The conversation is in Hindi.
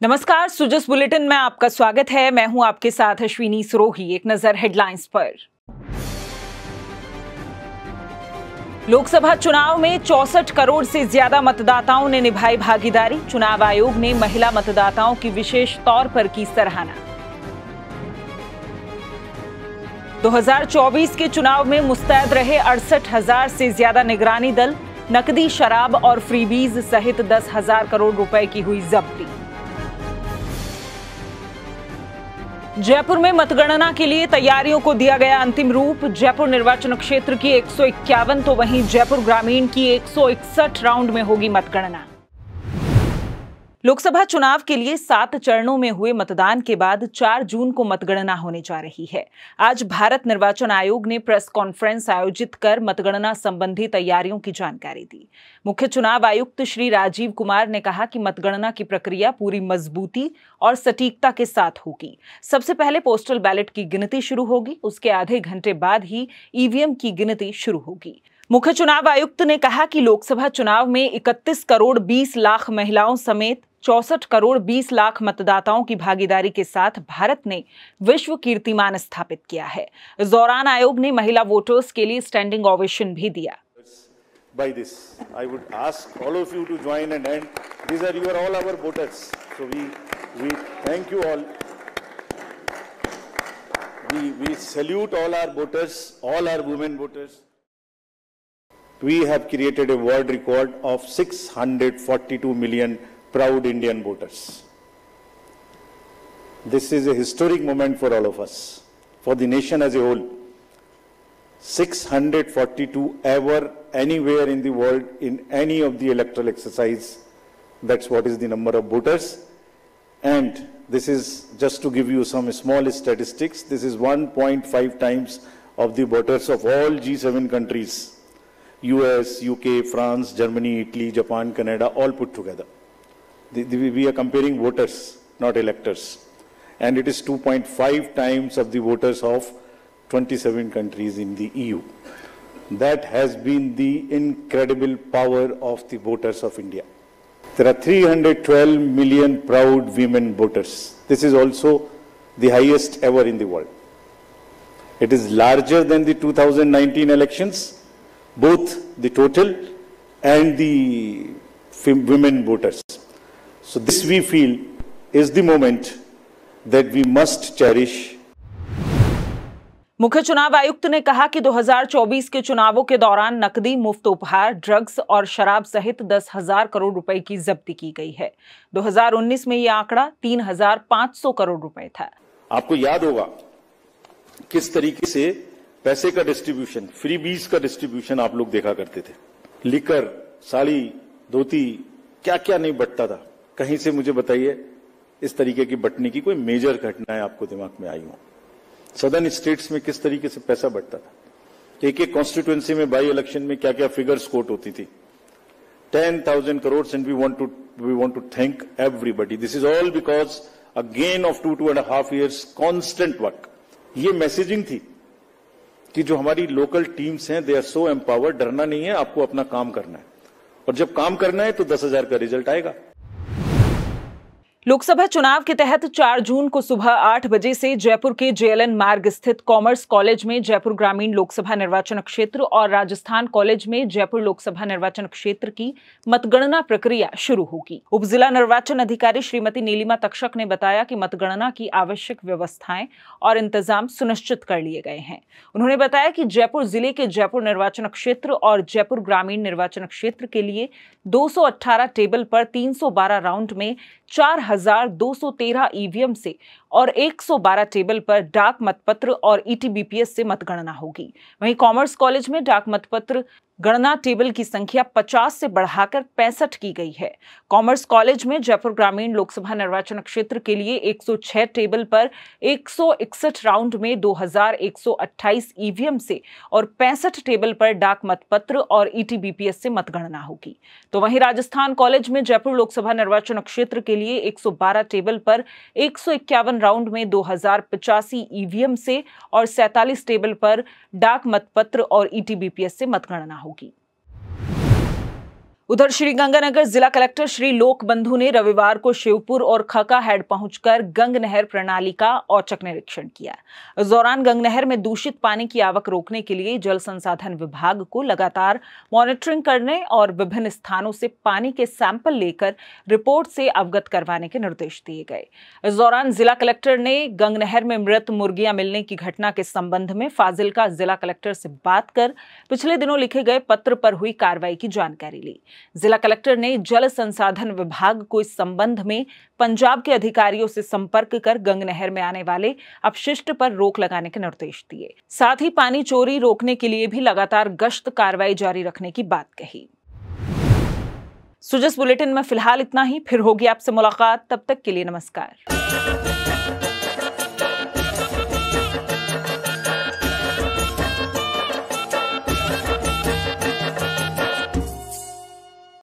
नमस्कार, सुजस बुलेटिन में आपका स्वागत है। मैं हूं आपके साथ अश्विनी सरोही। एक नजर हेडलाइंस पर। लोकसभा चुनाव में 64 करोड़ से ज्यादा मतदाताओं ने निभाई भागीदारी। चुनाव आयोग ने महिला मतदाताओं की विशेष तौर पर की सराहना। 2024 के चुनाव में मुस्तैद रहे 68,000 से ज्यादा निगरानी दल। नकदी, शराब और फ्रीबीज सहित 10,000 करोड़ रुपए की हुई जब्ती। जयपुर में मतगणना के लिए तैयारियों को दिया गया अंतिम रूप। जयपुर निर्वाचन क्षेत्र की 151 तो वहीं जयपुर ग्रामीण की 161 राउंड में होगी मतगणना। लोकसभा चुनाव के लिए 7 चरणों में हुए मतदान के बाद 4 जून को मतगणना होने जा रही है। आज भारत निर्वाचन आयोग ने प्रेस कॉन्फ्रेंस आयोजित कर मतगणना संबंधी तैयारियों की जानकारी दी। मुख्य चुनाव आयुक्त श्री राजीव कुमार ने कहा कि मतगणना की प्रक्रिया पूरी मजबूती और सटीकता के साथ होगी। सबसे पहले पोस्टल बैलेट की गिनती शुरू होगी, उसके आधे घंटे बाद ही ईवीएम की गिनती शुरू होगी। मुख्य चुनाव आयुक्त ने कहा कि लोकसभा चुनाव में 31 करोड़ 20 लाख महिलाओं समेत 64 करोड़ 20 लाख मतदाताओं की भागीदारी के साथ भारत ने विश्व कीर्तिमान स्थापित किया है। इस दौरान आयोग ने महिला वोटर्स के लिए स्टैंडिंग ओवेशन भी दिया। By this, I would ask all of you to join and these are all our voters. So we thank you all. We salute all our voters, all our women voters. We have created a world record of 642 million proud Indian voters. This is a historic moment for all of us, for the nation as a whole. 642 ever, anywhere in the world, in any of the electoral exercise. That's what is the number of voters. And this is just to give you some small statistics. This is 1.5 times of the voters of all G7 countries. US, UK, France, Germany, Italy, Japan, Canada, all put together. We are comparing voters, not electors. And it is 2.5 times of the voters of 27 countries in the EU. That has been the incredible power of the voters of India. There are 312 million proud women voters. This is also the highest ever in the world. It is larger than the 2019 elections, both the total and the women voters. So this we feel is the moment that we must cherish. मुख्य चुनाव आयुक्त ने कहा कि 2024 के चुनावों के दौरान नकदी, मुफ्त उपहार, ड्रग्स और शराब सहित 10,000 करोड़ रुपए की जब्ती की गई है। 2019 में यह आंकड़ा 3,500 करोड़ रुपए था। आपको याद होगा किस तरीके से पैसे का डिस्ट्रीब्यूशन, फ्रीबीज का डिस्ट्रीब्यूशन आप लोग देखा करते थे। लिकर, साड़ी, धोती, क्या क्या नहीं बंटता था। कहीं से मुझे बताइए इस तरीके की बंटने की कोई मेजर घटनाएं आपको दिमाग में आई हो। सदर्न स्टेट्स में किस तरीके से पैसा बंटता था। एक एक कॉन्स्टिट्यूएंसी में बाई इलेक्शन में क्या क्या फिगर्स कोट होती थी। 10,000 crore and we want to thank everybody. This is all because a gain of 2.5 years constant work. ये मैसेजिंग थी कि जो हमारी लोकल टीम्स हैं, दे आर सो एम्पावर्ड। डरना नहीं है, आपको अपना काम करना है और जब काम करना है तो 10,000 का रिजल्ट आएगा। लोकसभा चुनाव के तहत 4 जून को सुबह 8 बजे से जयपुर के जेएलएन मार्ग स्थित कॉमर्स कॉलेज में जयपुर ग्रामीण लोकसभा निर्वाचन क्षेत्र और राजस्थान कॉलेज में जयपुर लोकसभा निर्वाचन क्षेत्र की मतगणना प्रक्रिया शुरू होगी। उप जिला निर्वाचन अधिकारी श्रीमती नीलिमा तक्षक ने बताया कि मतगणना की आवश्यक व्यवस्थाएं और इंतजाम सुनिश्चित कर लिए गए हैं। उन्होंने बताया कि जयपुर जिले के जयपुर निर्वाचन क्षेत्र और जयपुर ग्रामीण निर्वाचन क्षेत्र के लिए 218 टेबल पर 312 राउंड में 4,213 ईवीएम से और 112 टेबल पर डाक मतपत्र और ईटीबीपीएस से मतगणना होगी। वहीं कॉमर्स कॉलेज में डाक मतपत्र गणना टेबल की संख्या 50 से बढ़ाकर 65 की गई है। कॉमर्स कॉलेज में जयपुर ग्रामीण लोकसभा निर्वाचन क्षेत्र के लिए 106 टेबल पर 161 राउंड में 2,128 ईवीएम से और 65 टेबल पर डाक मतपत्र और ईटीबीपीएस से मतगणना होगी। तो वहीं राजस्थान कॉलेज में जयपुर लोकसभा निर्वाचन क्षेत्र के लिए 112 टेबल पर 151 राउंड में 2,085 ईवीएम से और 47 टेबल पर डाक मतपत्र और ईटीबीपीएस से मतगणना होगी। उधर श्रीगंगानगर जिला कलेक्टर श्री लोक बंधु ने रविवार को शिवपुर और खका हेड पहुंचकर गंग नहर प्रणाली का औचक निरीक्षण किया। इस दौरान गंग नहर में दूषित पानी की आवक रोकने के लिए जल संसाधन विभाग को लगातार मॉनिटरिंग करने और विभिन्न स्थानों से पानी के सैंपल लेकर रिपोर्ट से अवगत करवाने के निर्देश दिए गए। इस दौरान जिला कलेक्टर ने गंग नहर में मृत मुर्गियां मिलने की घटना के संबंध में फाजिल्का जिला कलेक्टर से बात कर पिछले दिनों लिखे गए पत्र पर हुई कार्रवाई की जानकारी ली। जिला कलेक्टर ने जल संसाधन विभाग को इस संबंध में पंजाब के अधिकारियों से संपर्क कर गंग नहर में आने वाले अपशिष्ट पर रोक लगाने के निर्देश दिए। साथ ही पानी चोरी रोकने के लिए भी लगातार गश्त कार्रवाई जारी रखने की बात कही। सुजस बुलेटिन में फिलहाल इतना ही, फिर होगी आपसे मुलाकात, तब तक के लिए नमस्कार।